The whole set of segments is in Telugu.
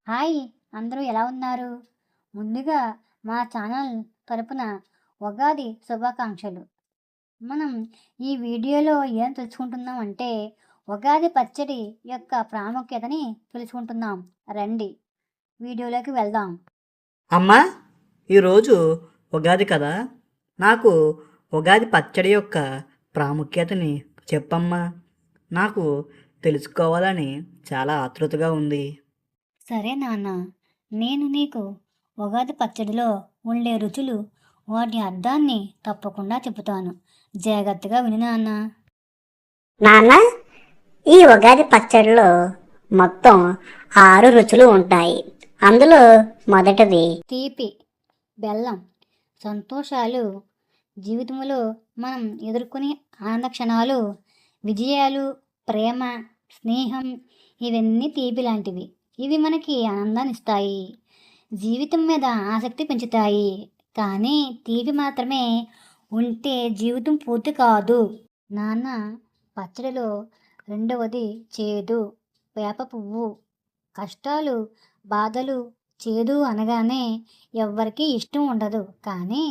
హాయ్! అందరూ ఎలా ఉన్నారు? ముందుగా మా ఛానల్ తరపున ఉగాది శుభాకాంక్షలు. మనం ఈ వీడియోలో ఏం తెలుసుకుంటున్నామంటే, ఉగాది పచ్చడి యొక్క ప్రాముఖ్యతని తెలుసుకుంటున్నాం. రండి వీడియోలోకి వెళ్దాం. అమ్మా, ఈరోజు ఉగాది కదా. నాకు ఉగాది పచ్చడి యొక్క ప్రాముఖ్యతని చెప్పమ్మా. నాకు తెలుసుకోవాలని చాలా ఆతృతగా ఉంది. సరే నాన్న, నేను నీకు ఉగాది పచ్చడిలో ఉండే రుచులు, వాటి అర్థాన్ని తప్పకుండా చెబుతాను. జాగ్రత్తగా విను నాన్న. నాన్న, ఈ ఉగాది పచ్చడిలో మొత్తం 6 రుచులు ఉంటాయి. అందులో మొదటిది తీపి, బెల్లం. సంతోషాలు, జీవితంలో మనం ఎదుర్కొనే ఆనంద క్షణాలు, విజయాలు, ప్రేమ, స్నేహం, ఇవన్నీ తీపి లాంటివి. ఇవి మనకి ఆనందాన్ని ఇస్తాయి, జీవితం మీద ఆసక్తి పెంచుతాయి. కానీ తీపి మాత్రమే ఉంటే జీవితం పూర్తి కాదు నాన్న. పచ్చడిలో రెండవది చేదు, వేప పువ్వు. కష్టాలు, బాధలు, చేదు అనగానే ఎవ్వరికీ ఇష్టం ఉండదు. కానీ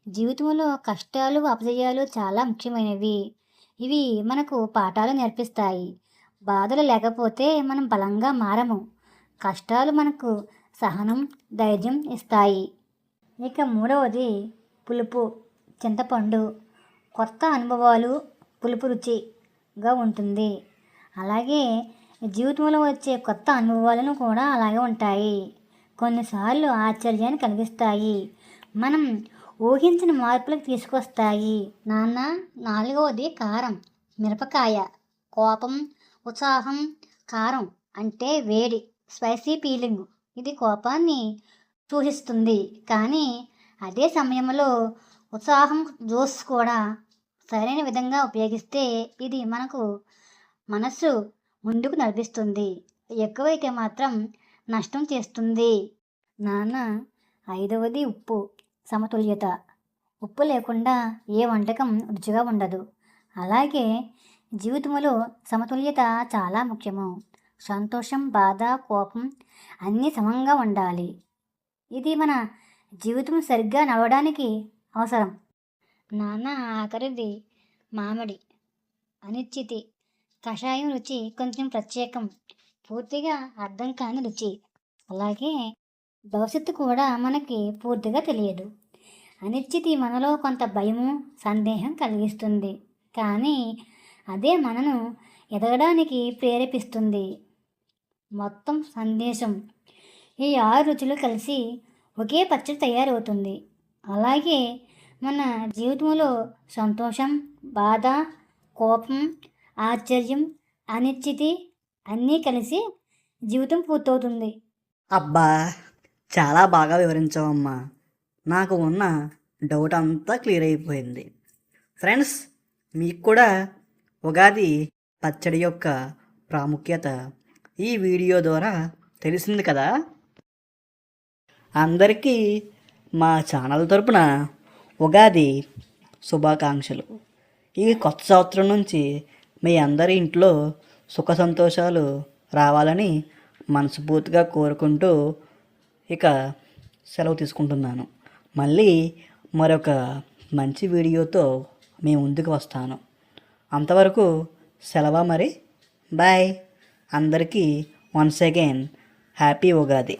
జీవితంలో కష్టాలు, అపజయాలు చాలా ముఖ్యమైనవి. ఇవి మనకు పాఠాలు నేర్పిస్తాయి. బాధలు లేకపోతే మనం బలంగా మారము. కష్టాలు మనకు సహనం, ధైర్యం ఇస్తాయి. ఇక మూడవది పులుపు, చింతపండు. కొత్త అనుభవాలు, పులుపు రుచిగా ఉంటుంది. అలాగే జీవితంలో వచ్చే కొత్త అనుభవాలను కూడా అలాగే ఉంటాయి. కొన్నిసార్లు ఆశ్చర్యాన్ని కలిగిస్తాయి, మనం ఊహించిన మార్పులకు తీసుకొస్తాయి నాన్న. నాలుగవది కారం, మిరపకాయ. కోపం, ఉత్సాహం. కారం అంటే వేడి, స్పైసీ ఫీలింగ్. ఇది కోపాన్ని సూచిస్తుంది. కానీ అదే సమయంలో ఉత్సాహం, జోష్ కూడా సరైన విధంగా ఉపయోగిస్తే ఇది మనకు మనస్సు ముందుకు నడిపిస్తుంది. ఎక్కువైతే మాత్రం నష్టం చేస్తుంది నాన్న. ఐదవది ఉప్పు, సమతుల్యత. ఉప్పు లేకుండా ఏ వంటకం రుచిగా ఉండదు. అలాగే జీవితంలో సమతుల్యత చాలా ముఖ్యము. సంతోషం, బాధ, కోపం అన్నీ సమంగా ఉండాలి. ఇది మన జీవితం సరిగ్గా నడవడానికి అవసరం నాన్న. ఆఖరిది మామిడి, అనిశ్చితి. కషాయం రుచి కొంచెం ప్రత్యేకం, పూర్తిగా అర్థం కాని రుచి. అలాగే భవిష్యత్తు కూడా మనకి పూర్తిగా తెలియదు. అనిశ్చితి మనలో కొంత భయము, సందేహం కలిగిస్తుంది. కానీ అదే మనను ఎదగడానికి ప్రేరేపిస్తుంది. మొత్తం సందేశం, ఈ 6 రుచులు కలిసి ఒకే పచ్చడి తయారవుతుంది. అలాగే మన జీవితంలో సంతోషం, బాధ, కోపం, ఆశ్చర్యం, అనిశ్చితి అన్నీ కలిసి జీవితం పూర్తవుతుంది. అబ్బా, చాలా బాగా వివరించావమ్మా. నాకు ఉన్న డౌట్ అంతా క్లియర్ అయిపోయింది. ఫ్రెండ్స్, మీకు కూడా ఉగాది పచ్చడి యొక్క ప్రాముఖ్యత ఈ వీడియో ద్వారా తెలిసింది కదా. అందరికీ మా ఛానల్ తరపున ఉగాది శుభాకాంక్షలు. ఈ కొత్త సంవత్సరం నుంచి మీ అందరి ఇంట్లో సుఖ సంతోషాలు రావాలని మనస్ఫూర్తిగా కోరుకుంటూ ఇక సెలవు తీసుకుంటున్నాను. మళ్ళీ మరొక మంచి వీడియోతో మీ ముందుకు వస్తాను. అంతవరకు సెలవా మరి. బాయ్. అందరికీ వన్స్ అగైన్ హ్యాపీ ఉగాది.